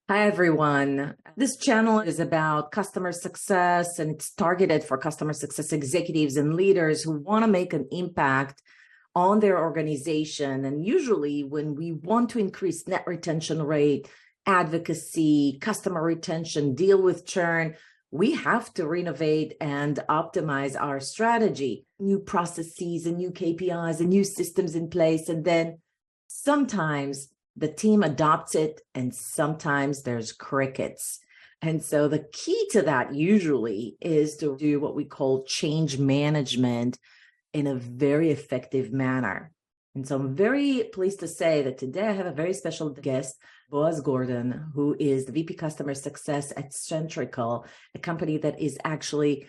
Hi, everyone. This channel is about customer success, and it's targeted for customer success executives and leaders who want to make an impact on their organization. And usually when we want to increase net retention rate, advocacy, customer retention, deal with churn, we have to renovate and optimize our strategy, new processes and new KPIs and new systems in place. And then sometimes the team adopts it, and sometimes there's crickets. And so the key to that usually is to do what we call change management in a very effective manner. And so I'm very pleased to say that today I have a very special guest, Boaz Gordon, who is the VP Customer Success at Centrical, a company that is actually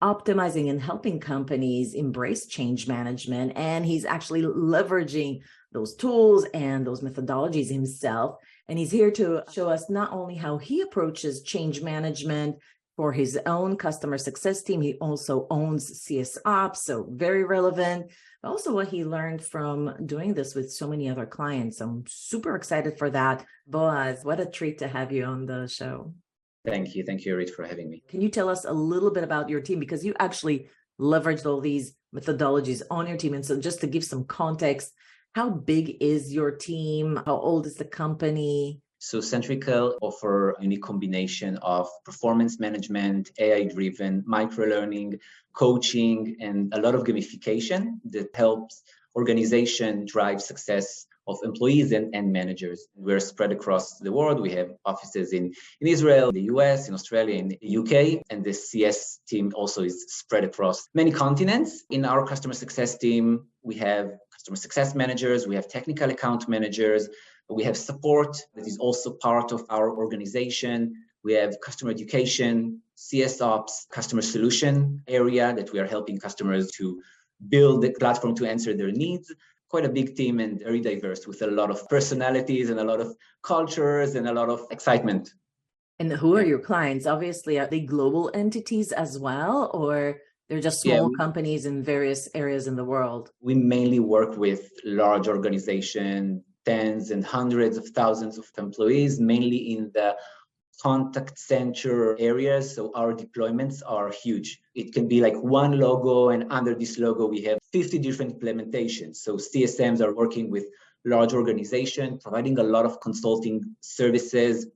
optimizing and helping companies embrace change management. And he's actually leveraging those tools and those methodologies himself. And he's here to show us not only how he approaches change management for his own customer success team, he also owns CS Ops, so very relevant, but also what he learned from doing this with so many other clients. I'm super excited for that. Boaz, what a treat to have you on the show. Thank you, Irit, for having me. Can you tell us a little bit about your team? Because you actually leveraged all these methodologies on your team. And so just to give some context, how big is your team? How old is the company? So Centrical offer a unique combination of performance management, AI-driven microlearning, coaching, and a lot of gamification that helps organization drive success of employees and managers. We're spread across the world. We have offices in Israel, the US, in Australia, in the UK, and the CS team also is spread across many continents. In our customer success team, we have customer success managers, we have technical account managers, we have support that is also part of our organization. We have customer education, CS Ops, customer solution area that we are helping customers to build the platform to answer their needs. Quite a big team and very diverse with a lot of personalities and a lot of cultures and a lot of excitement. And who are your clients? Obviously, are they global entities as well, or they're just small companies in various areas in the world? We mainly work with large organizations, tens and hundreds of thousands of employees, mainly in the contact center areas. So our deployments are huge. It can be like one logo, and under this logo, we have 50 different implementations. So CSMs are working with large organizations, providing a lot of consulting services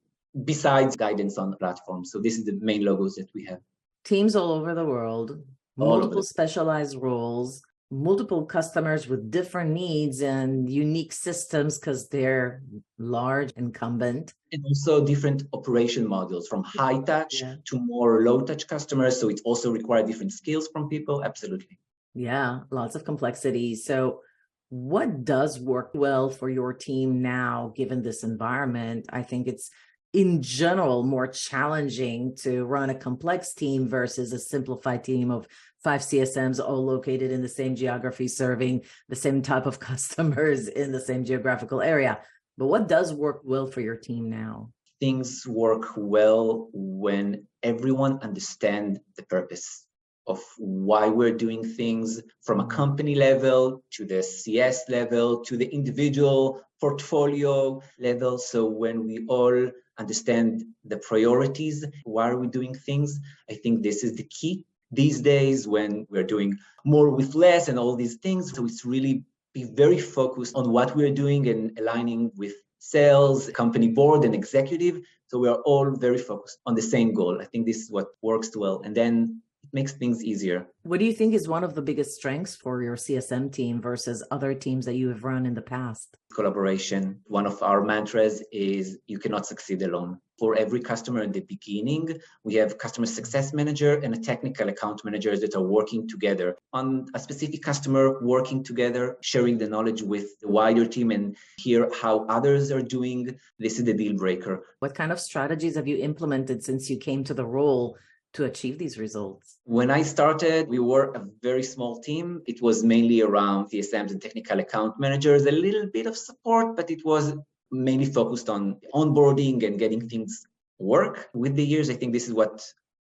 besides guidance on the platform. So this is the main logos that we have. Teams all over the world, multiple specialized roles, multiple customers with different needs and unique systems because they're large, incumbent. And also different operation models from high touch to more low touch customers. So it also requires different skills from people. Absolutely. Yeah, lots of complexity. So what does work well for your team now, given this environment? I think it's in general more challenging to run a complex team versus a simplified team of 5 CSMs all located in the same geography, serving the same type of customers in the same geographical area. But what does work well for your team now? Things work well when everyone understands the purpose of why we're doing things, from a company level to the CS level to the individual portfolio level. So when we all understand the priorities, why are we doing things? I think this is the key these days when we're doing more with less and all these things. So it's really be very focused on what we're doing and aligning with sales, company board, and executive. So we are all very focused on the same goal. I think this is what works well. And then it makes things easier. What do you think is one of the biggest strengths for your CSM team versus other teams that you have run in the past? Collaboration. One of our mantras is you cannot succeed alone. For every customer in the beginning, we have customer success manager and a technical account managers that are working together on a specific customer, working together, sharing the knowledge with the wider team and hear how others are doing. This is the deal breaker. What kind of strategies have you implemented since you came to the role to achieve these results? When I started, we were a very small team. It was mainly around CSMs and technical account managers, a little bit of support, but it was mainly focused on onboarding and getting things work. With the years, I think this is what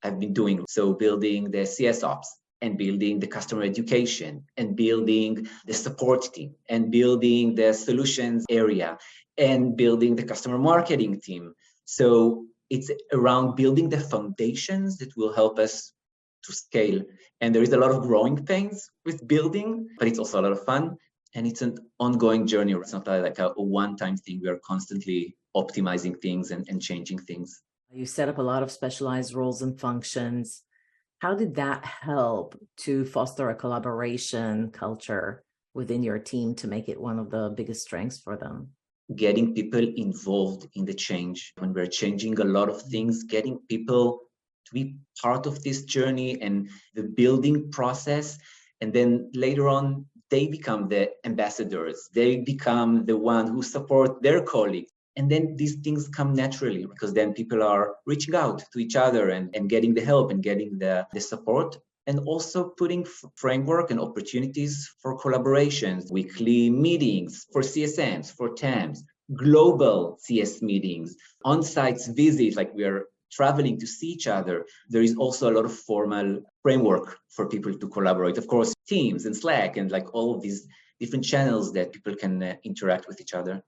I've been doing. So building the CS Ops and building the customer education and building the support team and building the solutions area and building the customer marketing team. So it's around building the foundations that will help us to scale. And there is a lot of growing pains with building, but it's also a lot of fun. And it's an ongoing journey. It's not like a one-time thing. We are constantly optimizing things and changing things. You set up a lot of specialized roles and functions. How did that help to foster a collaboration culture within your team to make it one of the biggest strengths for them? Getting people involved in the change. When we're changing a lot of things, getting people to be part of this journey and the building process. And then later on, they become the ambassadors. They become the one who support their colleagues. And then these things come naturally because then people are reaching out to each other and getting the help and getting the support. And also putting framework and opportunities for collaborations, weekly meetings for CSMs, for TAMs, global CS meetings, on-site visits, like we are traveling to see each other. There is also a lot of formal framework for people to collaborate. Of course, Teams and Slack and like all of these different channels that people can interact with each other.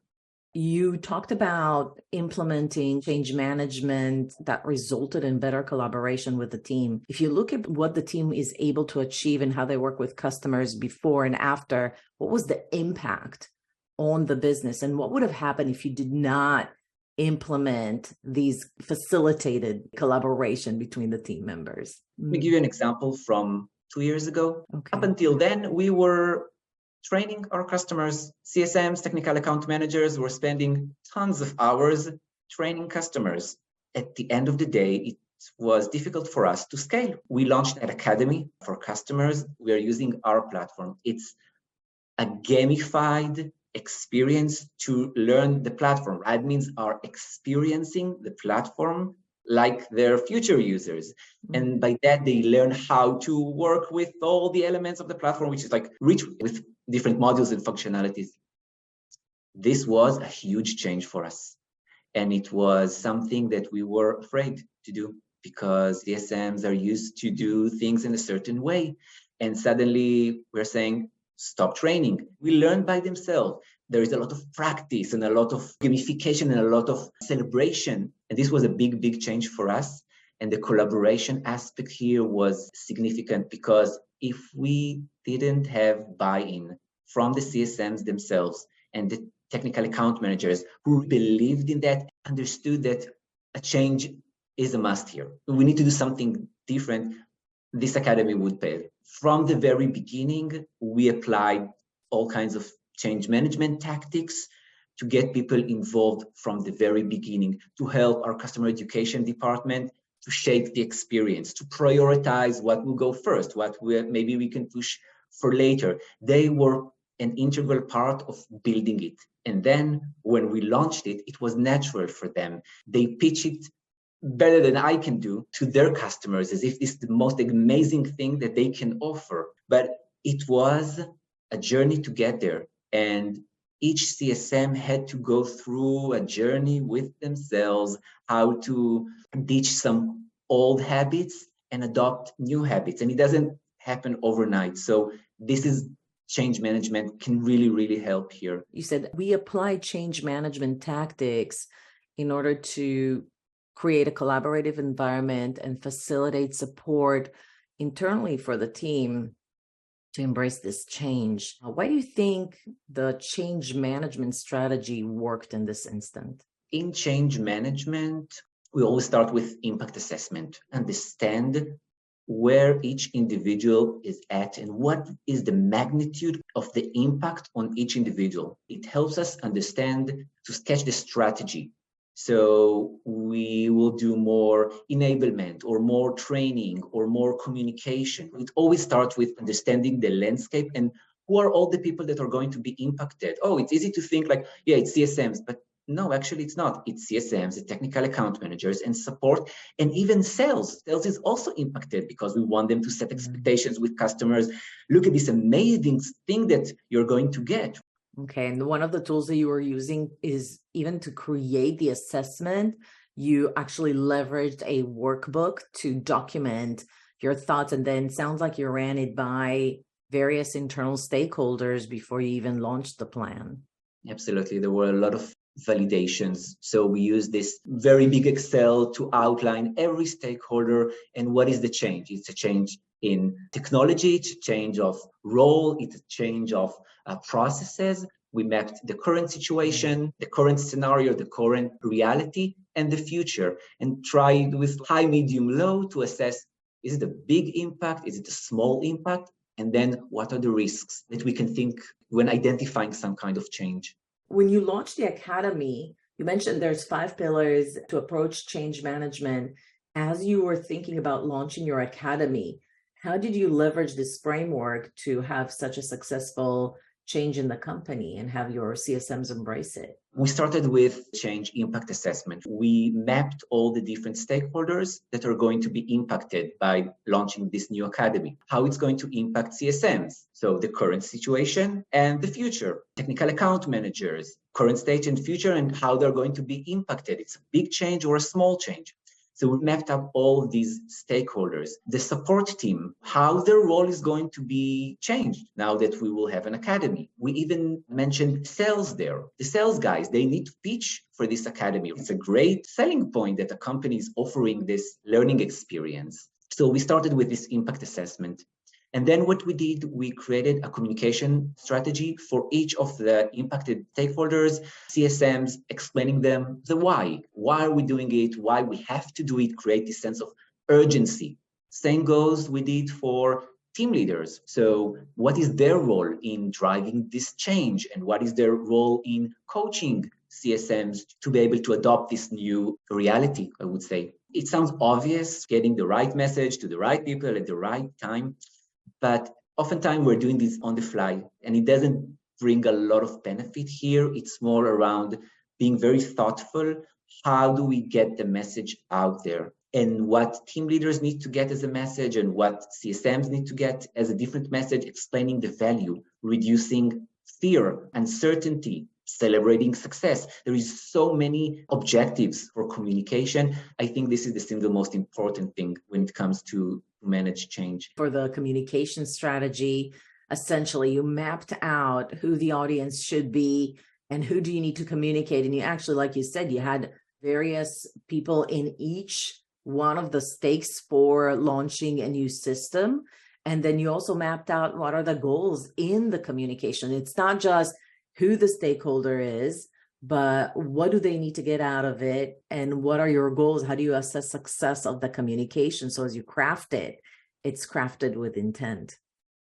You talked about implementing change management that resulted in better collaboration with the team. If you look at what the team is able to achieve and how they work with customers before and after, what was the impact on the business? And what would have happened if you did not implement these facilitated collaboration between the team members? Let me give you an example from 2 years ago. Okay. Up until then, we were training our customers. CSMs, technical account managers, were spending tons of hours training customers. At the end of the day, it was difficult for us to scale. We launched an academy for customers. We are using our platform. It's a gamified experience to learn the platform. Admins are experiencing the platform like their future users. And by that, they learn how to work with all the elements of the platform, which is like rich with different modules and functionalities. This was a huge change for us. And it was something that we were afraid to do because the SMs are used to do things in a certain way. And suddenly we're saying, stop training. We learn by themselves. There is a lot of practice and a lot of gamification and a lot of celebration. And this was a big, big change for us. And the collaboration aspect here was significant because if we didn't have buy-in from the CSMs themselves and the technical account managers who believed in that, understood that a change is a must here. We need to do something different. This academy would fail. From the very beginning, we applied all kinds of change management tactics to get people involved from the very beginning, to help our customer education department to shape the experience, to prioritize what will go first, maybe we can push for later. They were an integral part of building it. And then when we launched it, it was natural for them. They pitch it better than I can do to their customers as if this is the most amazing thing that they can offer. But it was a journey to get there. And each CSM had to go through a journey with themselves, how to ditch some old habits and adopt new habits. And it doesn't happen overnight. So this is change management can really, really help here. You said we apply change management tactics in order to create a collaborative environment and facilitate support internally for the team to embrace this change. Why do you think the change management strategy worked in this instant? In change management, we always start with impact assessment, understand where each individual is at and what is the magnitude of the impact on each individual. It helps us understand to sketch the strategy. So we will do more enablement or more training or more communication. It always starts with understanding the landscape and who are all the people that are going to be impacted. Oh, it's easy to think like, yeah, it's CSMs, but no, actually it's not. It's CSMs, the technical account managers and support, and even sales. Sales is also impacted because we want them to set expectations with customers. Look at this amazing thing that you're going to get. Okay, and one of the tools that you were using is even to create the assessment, you actually leveraged a workbook to document your thoughts, and then sounds like you ran it by various internal stakeholders before you even launched the plan. Absolutely. There were a lot of validations. So we use this very big Excel to outline every stakeholder and what is the change. It's a change in technology, it's a change of role, it's a change of processes. We mapped the current situation, the current scenario, the current reality, and the future, and tried with high, medium, low to assess, is it a big impact? Is it a small impact? And then what are the risks that we can think when identifying some kind of change? When you launched the academy, you mentioned there's 5 pillars to approach change management. As you were thinking about launching your academy, how did you leverage this framework to have such a successful change in the company and have your CSMs embrace it? We started with change impact assessment. We mapped all the different stakeholders that are going to be impacted by launching this new academy, how it's going to impact CSMs, so the current situation and the future, technical account managers, current stage and future, and how they're going to be impacted. It's a big change or a small change. So we mapped up all of these stakeholders, the support team, how their role is going to be changed now that we will have an academy. We even mentioned sales there. The sales guys, they need to pitch for this academy. It's a great selling point that a company is offering this learning experience. So we started with this impact assessment. And then what we did, we created a communication strategy for each of the impacted stakeholders, CSMs, explaining them the why. Why are we doing it? Why we have to do it, create this sense of urgency. Same goes we did for team leaders. So what is their role in driving this change? And what is their role in coaching CSMs to be able to adopt this new reality, I would say. It sounds obvious, getting the right message to the right people at the right time. But oftentimes we're doing this on the fly, and it doesn't bring a lot of benefit here. It's more around being very thoughtful. How do we get the message out there? And what team leaders need to get as a message and what CSMs need to get as a different message, explaining the value, reducing fear, uncertainty, celebrating success. There is so many objectives for communication. I think this is the single most important thing when it comes to manage change. For the communication strategy, essentially you mapped out who the audience should be and who do you need to communicate. And you actually, like you said, you had various people in each one of the stakes for launching a new system. And then you also mapped out what are the goals in the communication. It's not just who the stakeholder is, but what do they need to get out of it? And what are your goals? How do you assess success of the communication? So as you craft it, it's crafted with intent.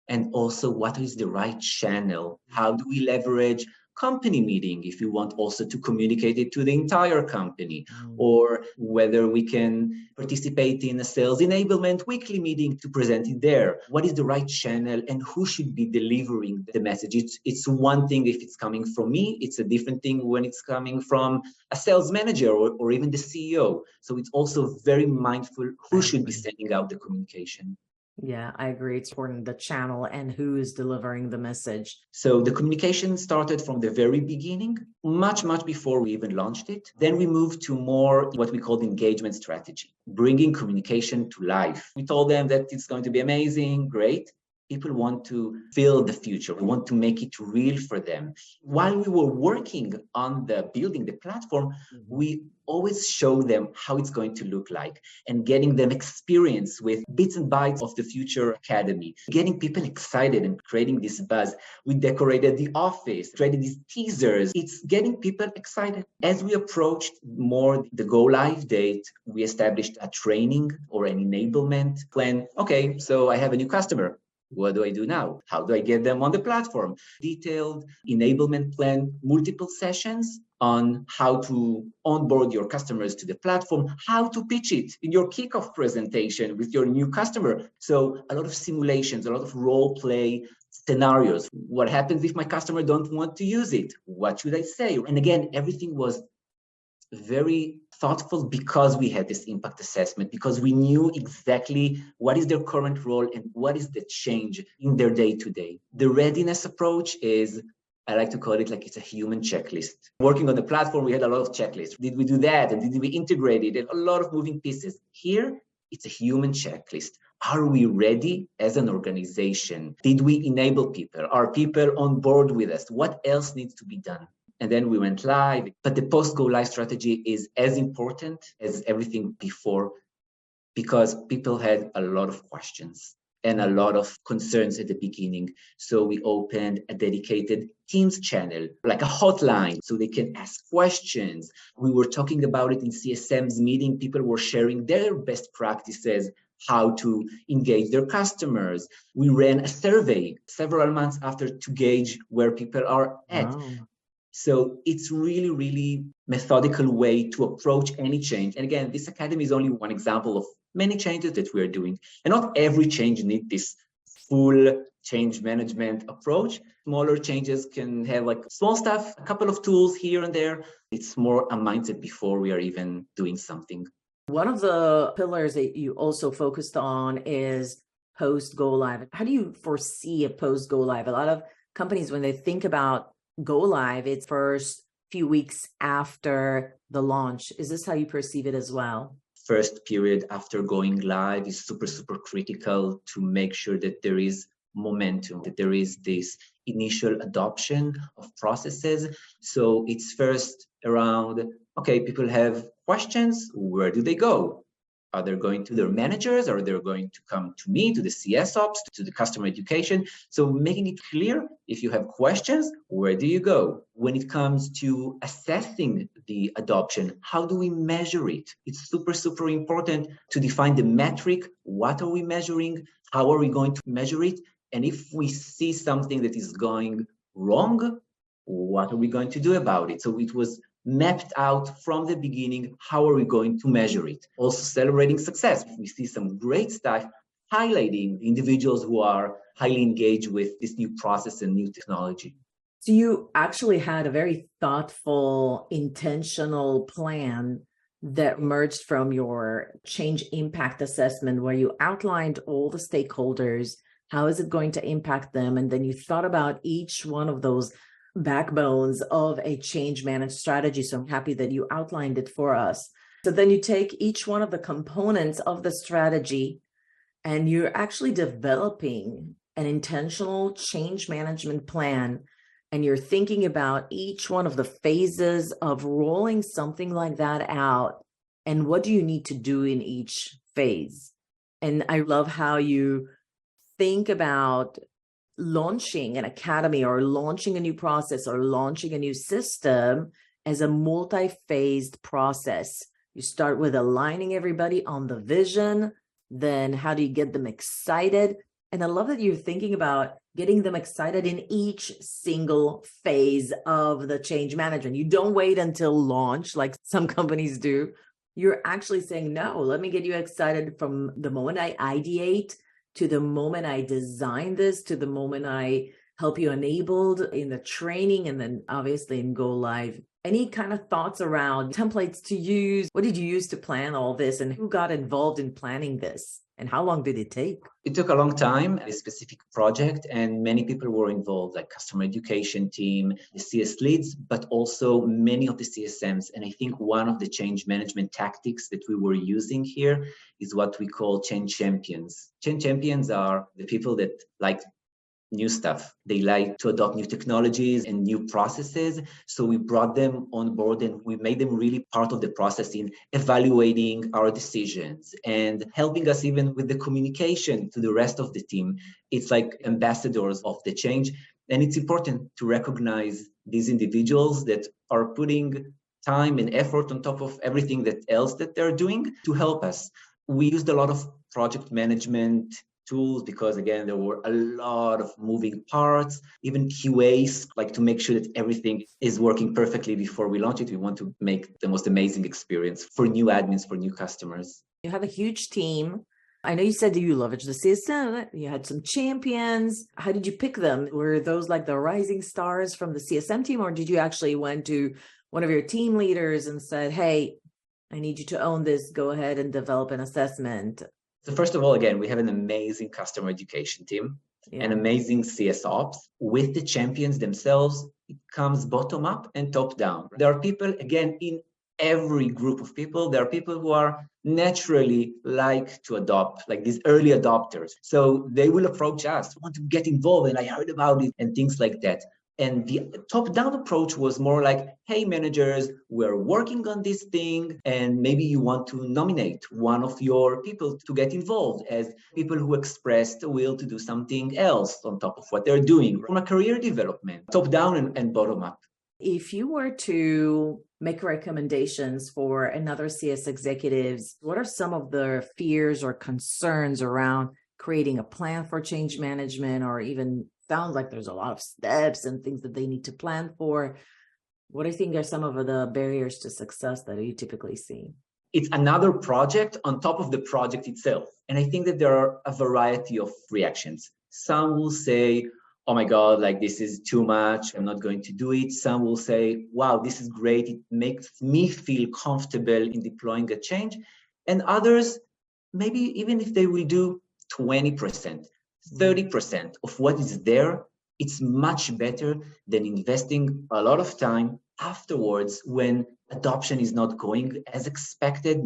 And also, what is the right channel? How do we leverage company meeting if you want also to communicate it to the entire company, or whether we can participate in a sales enablement weekly meeting to present it there. What is the right channel and who should be delivering the message? It's one thing if it's coming from me, it's a different thing when it's coming from a sales manager or even the CEO. So it's also very mindful who should be sending out the communication. Yeah, I agree. It's important, the channel and who is delivering the message. So the communication started from the very beginning, much before we even launched it. Then we moved to more what we call the engagement strategy, bringing communication to life. We told them that it's going to be amazing, great. People want to feel the future. We want to make it real for them. While we were working on the building the platform, we always show them how it's going to look like and getting them experience with bits and bytes of the future academy, getting people excited and creating this buzz. We decorated the office, created these teasers. It's getting people excited. As we approached more the go live date, we established a training or an enablement plan. Okay, so I have a new customer. What do I do now? How do I get them on the platform? Detailed enablement plan, multiple sessions on how to onboard your customers to the platform, how to pitch it in your kickoff presentation with your new customer. So a lot of simulations, a lot of role play scenarios. What happens if my customer don't want to use it? What should I say? And again, everything was very thoughtful because we had this impact assessment, because we knew exactly what is their current role and what is the change in their day-to-day. The readiness approach is, I like to call it like it's a human checklist. Working on the platform, we had a lot of checklists. Did we do that? And did we integrate it? And a lot of moving pieces. Here, it's a human checklist. Are we ready as an organization? Did we enable people? Are people on board with us? What else needs to be done? and then we went live. But the post-go live strategy is as important as everything before, because people had a lot of questions and a lot of concerns at the beginning. So we opened a dedicated Teams channel, like a hotline, so they can ask questions. We were talking about it in CSM's meeting. People were sharing their best practices, how to engage their customers. We ran a survey several months after to gauge where people are at. Wow. So it's really, really methodical way to approach any change. And again, this academy is only one example of many changes that we are doing. And not every change needs this full change management approach. Smaller changes can have like small stuff, a couple of tools here and there. It's more a mindset before we are even doing something. One of the pillars that you also focused on is post go live. How do you foresee a post go live? A lot of companies, when they think about go live, it's first few weeks after the launch. Is this how you perceive it as well? First period after going live is super, super critical to make sure that there is momentum, that there is this initial adoption of processes. So it's first around, okay, people have questions, where do they go? Are they going to their managers, or they're going to come to me, to the CS ops, to the customer education? So making it clear, if you have questions, where do you go? When it comes to assessing the adoption, how do we measure it? It's super, super important to define the metric. What are we measuring? How are we going to measure it? And if we see something that is going wrong, what are we going to do about it? So it was mapped out from the beginning. How are we going to measure it? Also celebrating success. If we see some great stuff, highlighting the individuals who are highly engaged with this new process and new technology. So you actually had a very thoughtful, intentional plan that emerged from your change impact assessment, where you outlined all the stakeholders, how is it going to impact them? And then you thought about each one of those backbones of a change managed strategy. So I'm happy that you outlined it for us. So then you take each one of the components of the strategy and you're actually developing an intentional change management plan. And you're thinking about each one of the phases of rolling something like that out. And what do you need to do in each phase? And I love how you think about launching an academy or launching a new process or launching a new system as a multi-phased process. You start with aligning everybody on the vision. Then how do you get them excited? And I love that you're thinking about getting them excited in each single phase of the change management. You don't wait until launch like some companies do. You're actually saying, no, let me get you excited from the moment I ideate to the moment I design this, to the moment I help you enabled in the training, and then obviously in go live. Any kind of thoughts around templates to use? What did you use to plan all this, and who got involved in planning this? And how long did it take? It took a long time, a specific project, and many people were involved, like customer education team, the CS leads, but also many of the CSMs. And I think one of the change management tactics that we were using here is what we call change champions. Change champions are the people that like new stuff. They like to adopt new technologies and new processes. So we brought them on board and we made them really part of the process in evaluating our decisions and helping us even with the communication to the rest of the team. It's like ambassadors of the change. And it's important to recognize these individuals that are putting time and effort on top of everything else that they're doing to help us. We used a lot of project management tools because, again, there were a lot of moving parts, even QAs, like to make sure that everything is working perfectly before we launch it. We want to make the most amazing experience for new admins, for new customers. You have a huge team. I know you said that you leveraged the CSM. You had some champions. How did you pick them? Were those like the rising stars from the CSM team, or did you actually went to one of your team leaders and said, hey, I need you to own this, go ahead and develop an assessment? So first of all, again, we have an amazing customer education team, an amazing CS ops. With the champions themselves, it comes bottom up and top down. There are people, again, in every group of people, there are people who are naturally like to adopt, like these early adopters. So they will approach us, want to get involved, and I heard about it, and things like that. And the top-down approach was more like, hey, managers, we're working on this thing, and maybe you want to nominate one of your people to get involved as people who expressed a will to do something else on top of what they're doing from a career development, top-down and bottom-up. If you were to make recommendations for another CS executives, what are some of the fears or concerns around creating a plan for change management, or even sounds like there's a lot of steps and things that they need to plan for? What do you think are some of the barriers to success that you typically see? It's another project on top of the project itself. And I think that there are a variety of reactions. Some will say, oh my God, like this is too much, I'm not going to do it. Some will say, wow, this is great. It makes me feel comfortable in deploying a change. And others, maybe even if they will do 20%, 30% of what is there, it's much better than investing a lot of time afterwards when adoption is not going as expected.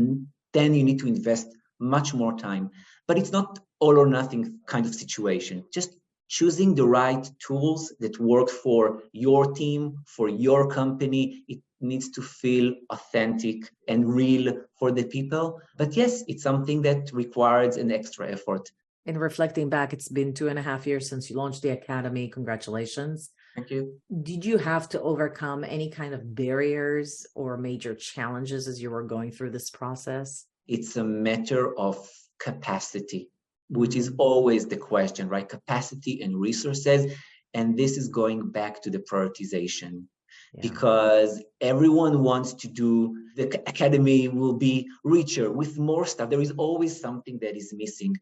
Then you need to invest much more time. But it's not all or nothing kind of situation. Just choosing the right tools that work for your team, for your company. It needs to feel authentic and real for the people. But yes, it's something that requires an extra effort. In reflecting back, it's been 2.5 years since you launched the Academy. Congratulations. Thank you. Did you have to overcome any kind of barriers or major challenges as you were going through this process? It's a matter of capacity, which is always the question, right? Capacity and resources. And this is going back to the prioritization. Because everyone wants to do, the academy will be richer with more stuff. There is always something that is missing.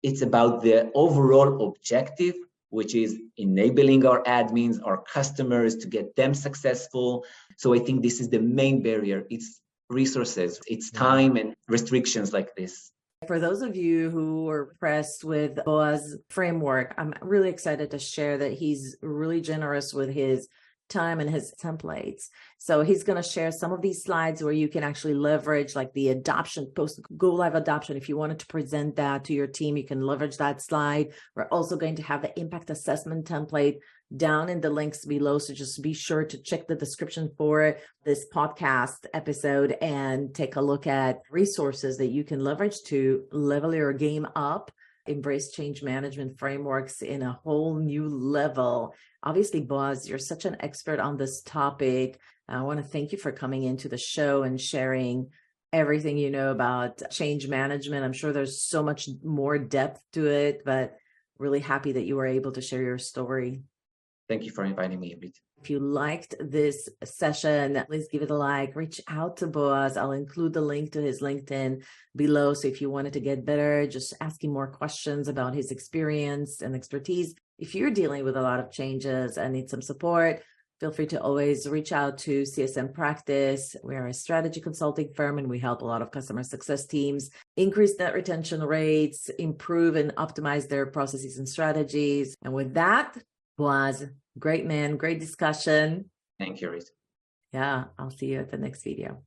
It's about the overall objective, which is enabling our admins, our customers, to get them successful. So I think this is the main barrier. It's resources, it's time and restrictions like this. For those of you who are impressed with Boaz's framework, I'm really excited to share that he's really generous with his time and his templates. So he's going to share some of these slides where you can actually leverage like the adoption, post go live adoption. If you wanted to present that to your team, you can leverage that slide. We're also going to have the impact assessment template down in the links below. So just be sure to check the description for this podcast episode and take a look at resources that you can leverage to level your game up, embrace change management frameworks in a whole new level. Obviously, Boaz, you're such an expert on this topic. I want to thank you for coming into the show and sharing everything you know about change management. I'm sure there's so much more depth to it, but really happy that you were able to share your story. Thank you for inviting me, Irit. If you liked this session, please give it a like, reach out to Boaz. I'll include the link to his LinkedIn below. So if you wanted to get better, just asking more questions about his experience and expertise. If you're dealing with a lot of changes and need some support, feel free to always reach out to CSM Practice. We are a strategy consulting firm and we help a lot of customer success teams increase net retention rates, improve and optimize their processes and strategies. And with that, Boaz, great man, great discussion. Thank you, Irit. Yeah, I'll see you at the next video.